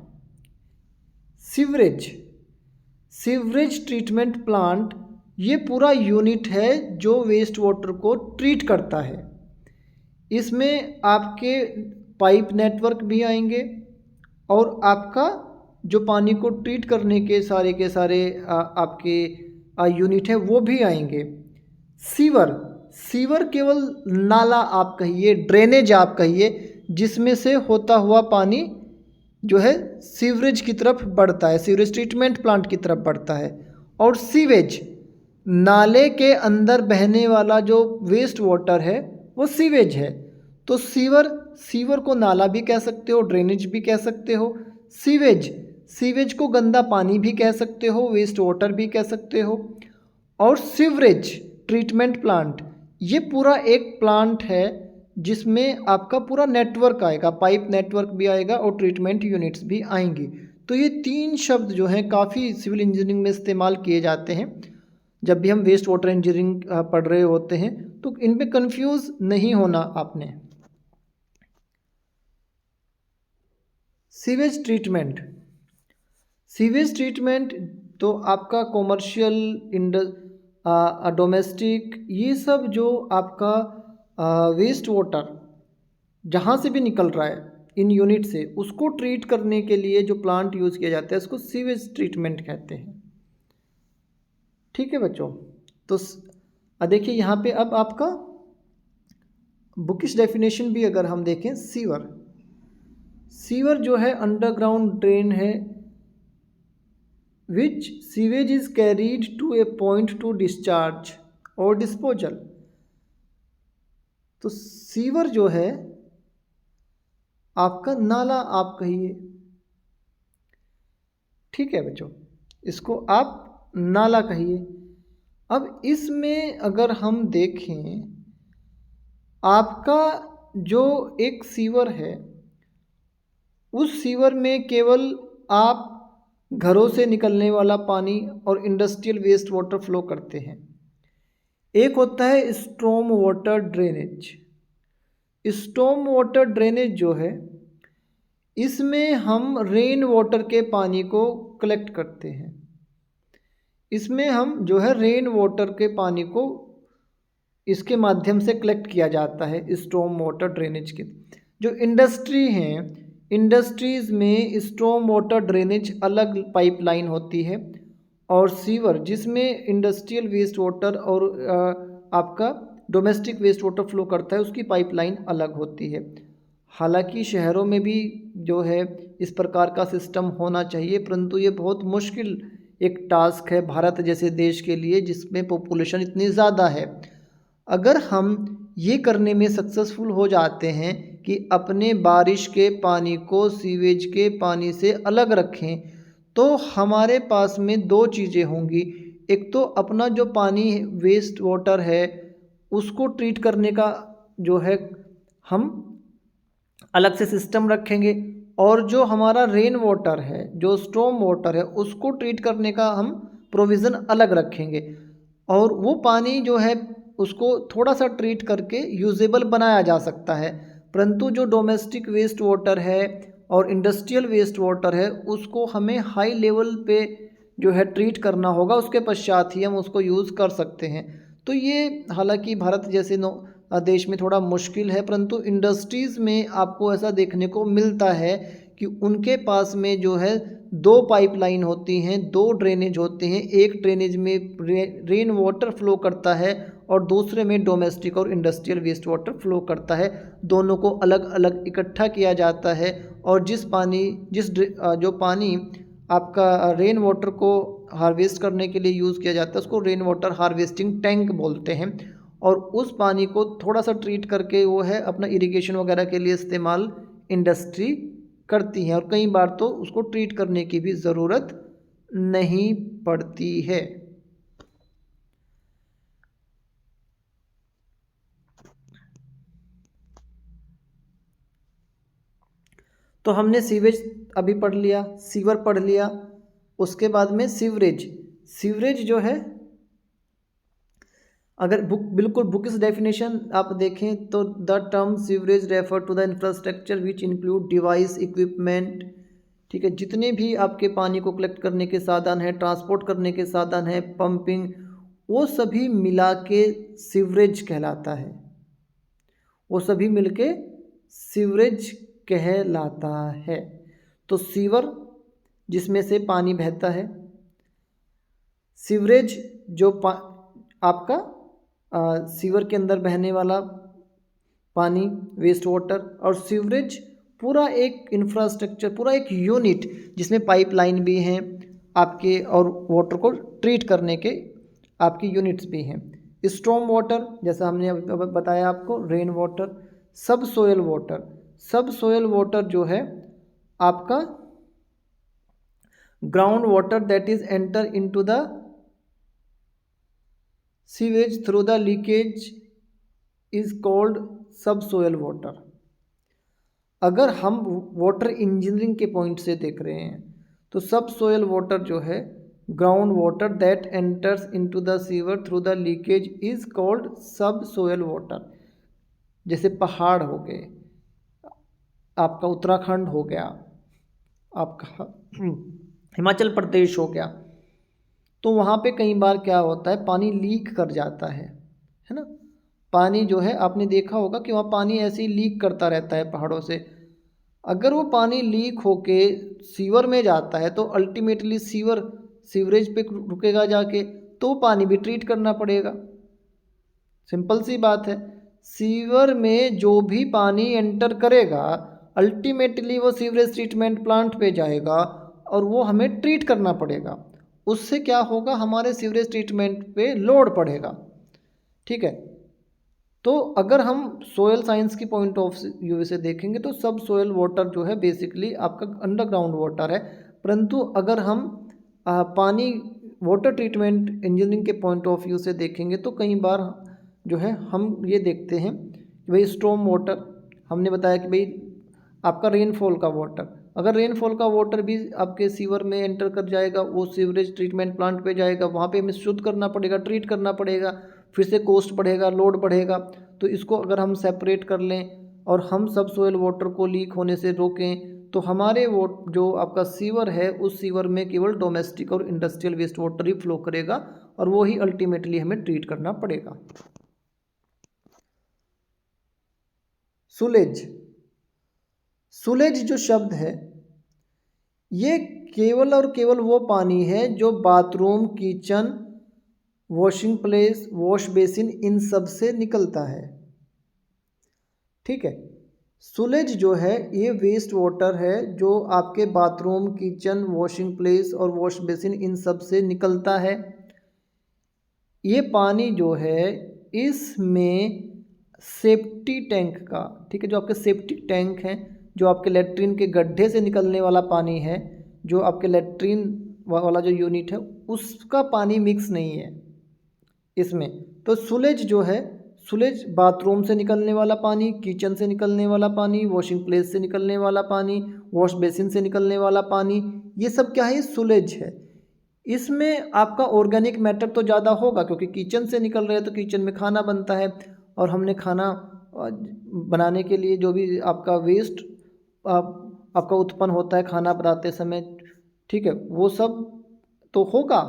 Sewerage, sewerage treatment plant ये पूरा यूनिट है जो वेस्ट वाटर को ट्रीट करता है। इसमें आपके पाइप नेटवर्क भी आएंगे और आपका जो पानी को ट्रीट करने के सारे आपके यूनिट है वो भी आएंगे। सीवर, सीवर केवल नाला आप कहिए, ड्रेनेज आप कहिए, जिसमें से होता हुआ पानी जो है सीवरेज की तरफ बढ़ता है, सीवरेज ट्रीटमेंट प्लांट की तरफ बढ़ता है। और सीवेज, नाले के अंदर बहने वाला जो वेस्ट वाटर है वो सीवेज है। तो सीवर, सीवर को नाला भी कह सकते हो, ड्रेनेज भी कह सकते हो। सीवेज, सीवेज को गंदा पानी भी कह सकते हो, वेस्ट वाटर भी कह सकते हो। और सीवरेज ट्रीटमेंट प्लांट ये पूरा एक प्लांट है जिसमें आपका पूरा नेटवर्क आएगा, पाइप नेटवर्क भी आएगा और ट्रीटमेंट यूनिट्स भी आएंगी। तो ये 3 शब्द जो हैं काफ़ी सिविल इंजीनियरिंग में इस्तेमाल किए जाते हैं। जब भी हम वेस्ट वाटर इंजीनियरिंग पढ़ रहे होते हैं तो इन पे कंफ्यूज नहीं होना आपने। सीवेज ट्रीटमेंट, सीवेज ट्रीटमेंट तो आपका कॉमर्शियल, डोमेस्टिक, ये सब जो आपका वेस्ट वाटर जहाँ से भी निकल रहा है इन यूनिट से, उसको ट्रीट करने के लिए जो प्लांट यूज़ किया जाता है उसको सीवेज ट्रीटमेंट कहते हैं। ठीक है बच्चों, तो देखिए यहाँ पे अब आपका बुकिश डेफिनेशन भी अगर हम देखें, सीवर, सीवर जो है अंडरग्राउंड ड्रेन है which sewage is carried to a point to discharge और डिस्पोजल। तो सीवर जो है आपका नाला आप कहिए, ठीक है बच्चों, इसको आप नाला कहिए। अब इसमें अगर हम देखें, आपका जो एक सीवर है उस सीवर में केवल आप घरों से निकलने वाला पानी और इंडस्ट्रियल वेस्ट वाटर फ्लो करते हैं। एक होता है storm water drainage. Storm water drainage जो है इसमें हम रेन वाटर के पानी को कलेक्ट करते हैं। इसमें हम जो है रेन वाटर के पानी को इसके माध्यम से कलेक्ट किया जाता है स्टॉर्म वाटर ड्रेनेज के। जो इंडस्ट्री हैं, इंडस्ट्रीज़ में स्टॉर्म वाटर ड्रेनेज अलग पाइपलाइन होती है और सीवर जिसमें इंडस्ट्रियल वेस्ट वाटर और आपका डोमेस्टिक वेस्ट वाटर फ्लो करता है उसकी पाइपलाइन अलग होती है। हालांकि शहरों में भी जो है इस प्रकार का सिस्टम होना चाहिए, परंतु ये बहुत मुश्किल एक टास्क है भारत जैसे देश के लिए जिसमें पॉपुलेशन इतनी ज़्यादा है। अगर हम ये करने में सक्सेसफुल हो जाते हैं कि अपने बारिश के पानी को सीवेज के पानी से अलग रखें, तो हमारे पास में 2 चीज़ें होंगी। एक तो अपना जो पानी वेस्ट वाटर है उसको ट्रीट करने का जो है हम अलग से सिस्टम रखेंगे, और जो हमारा रेन वाटर है, जो स्टॉर्म वाटर है, उसको ट्रीट करने का हम प्रोविज़न अलग रखेंगे। और वो पानी जो है उसको थोड़ा सा ट्रीट करके यूजेबल बनाया जा सकता है। परंतु जो डोमेस्टिक वेस्ट वाटर है और इंडस्ट्रियल वेस्ट वाटर है उसको हमें हाई लेवल पे जो है ट्रीट करना होगा, उसके पश्चात ही हम उसको यूज़ कर सकते हैं। तो ये हालांकि भारत जैसे देश में थोड़ा मुश्किल है, परंतु इंडस्ट्रीज़ में आपको ऐसा देखने को मिलता है कि उनके पास में जो है 2 पाइपलाइन होती हैं, 2 ड्रेनेज होते हैं। एक ड्रेनेज में रेन वाटर फ्लो करता है और दूसरे में डोमेस्टिक और इंडस्ट्रियल वेस्ट वाटर फ्लो करता है। दोनों को अलग अलग इकट्ठा किया जाता है और जो पानी आपका रेन वाटर को हार्वेस्ट करने के लिए यूज़ किया जाता है उसको रेन वाटर हार्वेस्टिंग टैंक बोलते हैं। और उस पानी को थोड़ा सा ट्रीट करके वो है अपना इरिगेशन वगैरह के लिए इस्तेमाल इंडस्ट्री करती है, और कई बार तो उसको ट्रीट करने की भी ज़रूरत नहीं पड़ती है। तो हमने सीवेज अभी पढ़ लिया, सीवर पढ़ लिया, उसके बाद में सीवरेज। सीवरेज जो है, अगर बिल्कुल बुक इस डेफिनेशन आप देखें तो the term sewerage refer to the infrastructure which include device equipment, ठीक है, जितने भी आपके पानी को कलेक्ट करने के साधन हैं, ट्रांसपोर्ट करने के साधन हैं, पंपिंग, वो सभी मिला के सीवरेज कहलाता है। वो सभी मिलके सीवरेज कहलाता है। तो सीवर जिसमें से पानी बहता है, सीवरेज जो आपका सीवर के अंदर बहने वाला पानी वेस्ट वाटर, और सीवरेज पूरा एक इंफ्रास्ट्रक्चर, पूरा एक यूनिट जिसमें पाइपलाइन भी हैं आपके और वाटर को ट्रीट करने के आपकी यूनिट्स भी हैं। स्टॉर्म वाटर जैसा हमने बताया आपको, रेन वाटर, सब सोयल वाटर। सब सोयल वाटर जो है आपका ground water that is enter into the sewage through the leakage is called सब सोयल वाटर। अगर हम वाटर इंजीनियरिंग के पॉइंट से देख रहे हैं तो सब सोयल वाटर जो है ground water that enters into the sewer through the leakage is called सब सोयल वाटर। जैसे पहाड़ हो गए, आपका उत्तराखंड हो गया, आपका हिमाचल प्रदेश हो गया, तो वहाँ पे कई बार क्या होता है, पानी लीक कर जाता है ना। पानी जो है आपने देखा होगा कि वहाँ पानी ऐसे ही लीक करता रहता है पहाड़ों से। अगर वो पानी लीक होके सीवर में जाता है तो अल्टीमेटली सीवरेज पे रुकेगा जाके, तो पानी भी ट्रीट करना पड़ेगा। सिंपल सी बात है, सीवर में जो भी पानी एंटर करेगा अल्टीमेटली वो सीवरेज ट्रीटमेंट प्लांट पे जाएगा और वो हमें ट्रीट करना पड़ेगा। उससे क्या होगा, हमारे सीवरेज ट्रीटमेंट पे लोड पड़ेगा, ठीक है। तो अगर हम सोयल साइंस की पॉइंट ऑफ व्यू से देखेंगे तो सब सोयल वाटर जो है बेसिकली आपका अंडरग्राउंड वाटर है। परंतु अगर हम पानी वाटर ट्रीटमेंट इंजीनियरिंग के पॉइंट ऑफ व्यू से देखेंगे तो कई बार जो है हम ये देखते हैं कि भाई स्टॉर्म वाटर, हमने बताया कि भाई आपका रेनफॉल का वाटर, अगर रेनफॉल का वाटर भी आपके सीवर में एंटर कर जाएगा, वो सीवरेज ट्रीटमेंट प्लांट पे जाएगा, वहाँ पे हमें शुद्ध करना पड़ेगा, ट्रीट करना पड़ेगा, फिर से कॉस्ट बढ़ेगा, लोड बढ़ेगा। तो इसको अगर हम सेपरेट कर लें और हम सब सोयल वाटर को लीक होने से रोकें तो हमारे वो जो आपका सीवर है उस सीवर में केवल डोमेस्टिक और इंडस्ट्रियल वेस्ट वाटर ही फ्लो करेगा और वो ही अल्टीमेटली हमें ट्रीट करना पड़ेगा। सुलेज, सुलेज जो शब्द है ये केवल और केवल वो पानी है जो bathroom, kitchen, washing place, wash basin, इन सब से निकलता है, ठीक है। सुलेज जो है ये वेस्ट वाटर है जो आपके बाथरूम, किचन, वॉशिंग प्लेस और वॉश बेसिन इन सब से निकलता है। ये पानी जो है इसमें सेफ्टी टैंक का, ठीक है, जो आपके सेफ्टी टैंक हैं, जो आपके लेट्रिन के गड्ढे से निकलने वाला पानी है, जो आपके लेट्रिन वाला जो यूनिट है उसका पानी मिक्स नहीं है इसमें। तो सुलेज जो है, सुलेज बाथरूम से निकलने वाला पानी, किचन से निकलने वाला पानी, वॉशिंग प्लेस से निकलने वाला पानी, वॉश बेसिन से निकलने वाला पानी, ये सब क्या है, सुलेज है। इसमें आपका ऑर्गेनिक मैटर तो ज़्यादा होगा क्योंकि किचन से निकल रहे हैं तो किचन में खाना बनता है और हमने खाना बनाने के लिए जो भी आपका वेस्ट आपका उत्पन्न होता है खाना बनाते समय, ठीक है, वो सब तो होगा,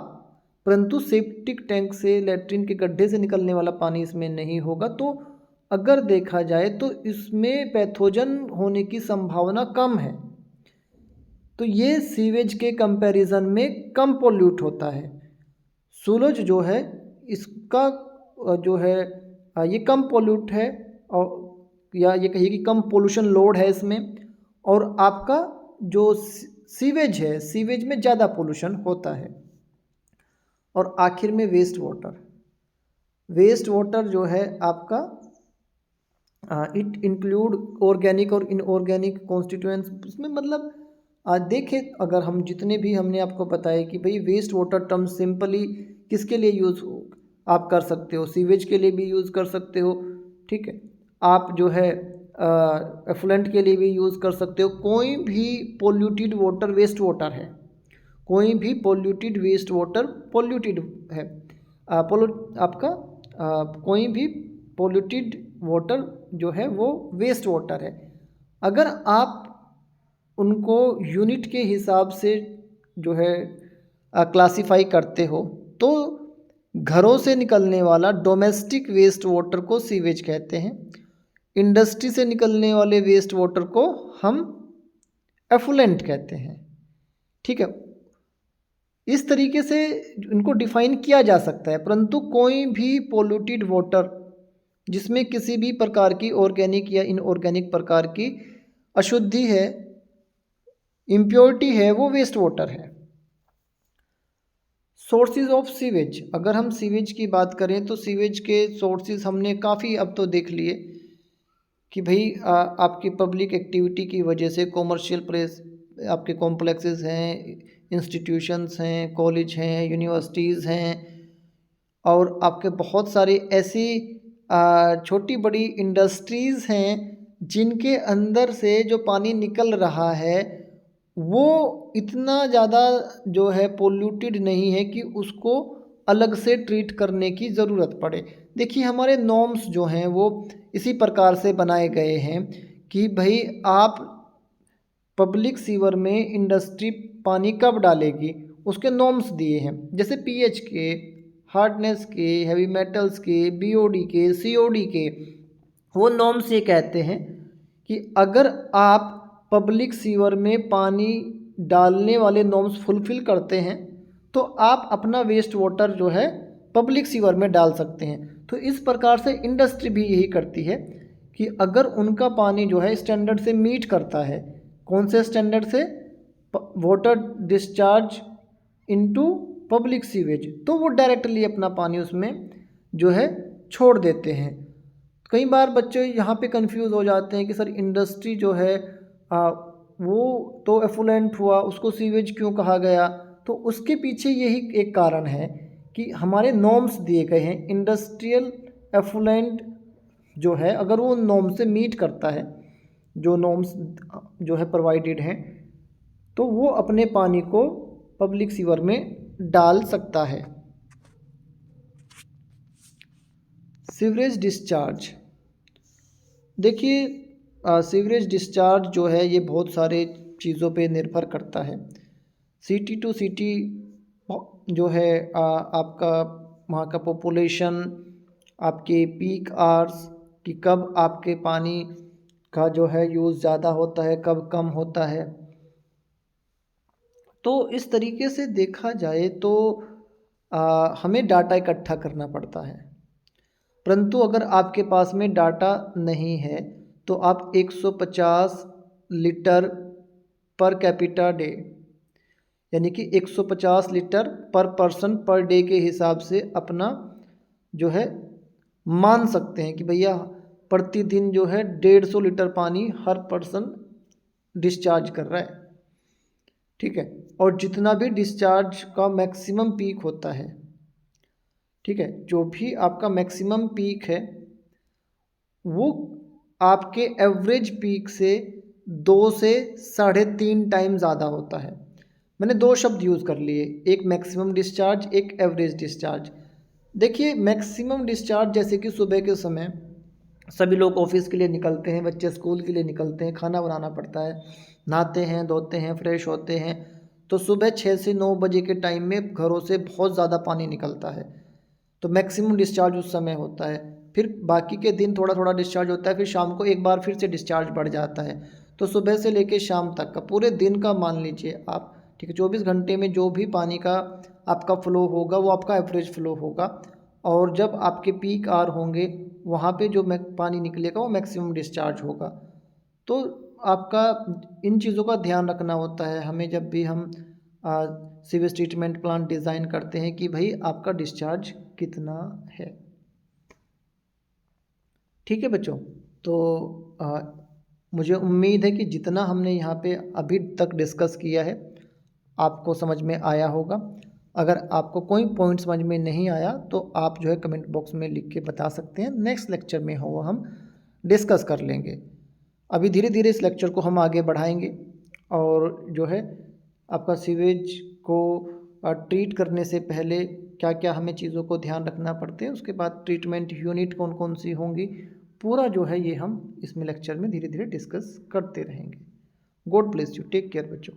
परंतु सेप्टिक टैंक से, लैट्रिन के गड्ढे से निकलने वाला पानी इसमें नहीं होगा। तो अगर देखा जाए तो इसमें पैथोजन होने की संभावना कम है। तो ये सीवेज के कंपैरिजन में कम पोल्यूट होता है। सुलेज जो है इसका जो है ये कम पोल्यूट है, और या ये कहिए कि कम पोल्यूशन लोड है इसमें। और आपका जो सीवेज है, सीवेज में ज़्यादा पोल्यूशन होता है। और आखिर में वेस्ट वाटर, वेस्ट वाटर जो है आपका इट इंक्लूड ऑर्गेनिक और इनऑर्गेनिक कॉन्स्टिट्यूएंट्स। उसमें मतलब देखें, अगर हम जितने भी हमने आपको बताया कि भाई वेस्ट वाटर टर्म सिंपली किसके लिए यूज़ आप कर सकते हो, सीवेज के लिए भी यूज़ कर सकते हो, ठीक है, आप जो है एफ्लुएंट के लिए भी यूज़ कर सकते हो। कोई भी पोल्यूटेड वाटर वेस्ट वाटर है, कोई भी पोल्यूटेड वेस्ट वाटर पोल्यूटेड है। आपका कोई भी पोल्यूटेड वाटर जो है वो वेस्ट वाटर है। अगर आप उनको यूनिट के हिसाब से जो है क्लासिफाई करते हो, तो घरों से निकलने वाला डोमेस्टिक वेस्ट वाटर को सीवेज कहते हैं। इंडस्ट्री से निकलने वाले वेस्ट वाटर को हम एफ्लुएंट कहते हैं, ठीक है। इस तरीके से इनको डिफाइन किया जा सकता है। परंतु कोई भी पोल्यूटेड वाटर जिसमें किसी भी प्रकार की ऑर्गेनिक या इनऑर्गेनिक प्रकार की अशुद्धि है, इम्प्योरिटी है, वो वेस्ट वाटर है। सोर्सेज ऑफ सीवेज, अगर हम सीवेज की बात करें तो सीवेज के सोर्सेज हमने काफ़ी अब तो देख लिए कि भाई आपकी पब्लिक एक्टिविटी की वजह से कॉमर्शियल प्लेस, आपके कॉम्प्लेक्सेस हैं, इंस्टीट्यूशंस हैं, कॉलेज हैं, यूनिवर्सिटीज़ हैं, और आपके बहुत सारी ऐसी छोटी बड़ी इंडस्ट्रीज़ हैं जिनके अंदर से जो पानी निकल रहा है वो इतना ज़्यादा जो है पोल्यूटेड नहीं है कि उसको अलग से ट्रीट करने की ज़रूरत पड़े। देखिए हमारे नॉर्म्स जो हैं वो इसी प्रकार से बनाए गए हैं कि भाई आप पब्लिक सीवर में इंडस्ट्री पानी कब डालेगी, उसके नॉर्म्स दिए हैं। जैसे पीएच के, हार्डनेस के, हैवी मेटल्स के, बीओडी के, सीओडी के, वो नॉर्म्स ये कहते हैं कि अगर आप पब्लिक सीवर में पानी डालने वाले नॉर्म्स फुलफ़िल करते हैं तो आप अपना वेस्ट वाटर जो है पब्लिक सीवर में डाल सकते हैं। तो इस प्रकार से इंडस्ट्री भी यही करती है कि अगर उनका पानी जो है स्टैंडर्ड से मीट करता है, कौन से स्टैंडर्ड से, water discharge into public sewage, तो वो डायरेक्टली अपना पानी उसमें जो है छोड़ देते हैं। कई बार बच्चे यहाँ पे कंफ्यूज हो जाते हैं कि सर इंडस्ट्री जो है वो तो एफ्लुएंट हुआ, उसको सीवेज क्यों कहा गया। तो उसके पीछे यही एक कारण है कि हमारे नॉर्म्स दिए गए हैं। इंडस्ट्रियल एफ्लुएंट जो है अगर वो नॉर्म से मीट करता है, जो नॉर्म्स जो है प्रोवाइडेड हैं, तो वो अपने पानी को पब्लिक सीवर में डाल सकता है। सीवरेज डिस्चार्ज, देखिए सीवरेज डिस्चार्ज जो है ये बहुत सारे चीज़ों पे निर्भर करता है। सिटी टू सिटी जो है आपका वहाँ का पॉपुलेशन, आपके पीक आवर्स कि कब आपके पानी का जो है यूज़ ज़्यादा होता है, कब कम होता है। तो इस तरीके से देखा जाए तो हमें डाटा इकट्ठा करना पड़ता है। परंतु अगर आपके पास में डाटा नहीं है तो आप 150 लीटर पर कैपिटा डे, यानी कि 150 लीटर पर पर्सन पर डे के हिसाब से अपना जो है मान सकते हैं कि भैया प्रतिदिन जो है 150 लीटर पानी हर पर्सन डिस्चार्ज कर रहा है, ठीक है। और जितना भी डिस्चार्ज का मैक्सिमम पीक होता है, ठीक है, जो भी आपका मैक्सिमम पीक है वो आपके एवरेज पीक से 2 से 3.5 टाइम ज़्यादा होता है। मैंने 2 शब्द यूज़ कर लिए, एक मैक्सिमम डिस्चार्ज, एक एवरेज डिस्चार्ज। देखिए मैक्सिमम डिस्चार्ज जैसे कि सुबह के समय सभी लोग ऑफिस के लिए निकलते हैं, बच्चे स्कूल के लिए निकलते हैं, खाना बनाना पड़ता है, नहाते हैं, धोते हैं, फ्रेश होते हैं, तो सुबह 6 से 9 बजे के टाइम में घरों से बहुत ज़्यादा पानी निकलता है, तो मैक्सिमम डिस्चार्ज उस समय होता है। फिर बाकी के दिन थोड़ा थोड़ा डिस्चार्ज होता है, फिर शाम को एक बार फिर से डिस्चार्ज बढ़ जाता है। तो सुबह से लेकर शाम तक का पूरे दिन का मान लीजिए आप, ठीक है, 24 घंटे में जो भी पानी का आपका फ़्लो होगा वो आपका एवरेज फ़्लो होगा। और जब आपके पीक आवर होंगे वहाँ पे जो पानी निकलेगा वो मैक्सिमम डिस्चार्ज होगा। तो आपका इन चीज़ों का ध्यान रखना होता है हमें जब भी हम सीवेज ट्रीटमेंट प्लांट डिज़ाइन करते हैं कि भाई आपका डिस्चार्ज कितना है। ठीक है बच्चों, तो मुझे उम्मीद है कि जितना हमने यहाँ पे अभी तक डिस्कस किया है आपको समझ में आया होगा। अगर आपको कोई पॉइंट समझ में नहीं आया तो आप जो है कमेंट बॉक्स में लिख के बता सकते हैं, नेक्स्ट लेक्चर में हो हम डिस्कस कर लेंगे। अभी धीरे धीरे इस लेक्चर को हम आगे बढ़ाएंगे और जो है आपका सीवेज को ट्रीट करने से पहले क्या क्या हमें चीज़ों को ध्यान रखना पड़ते हैं, उसके बाद ट्रीटमेंट यूनिट कौन कौन सी होंगी, पूरा जो है ये हम इसमें लेक्चर में धीरे धीरे डिस्कस करते रहेंगे। God bless you, take care बच्चों।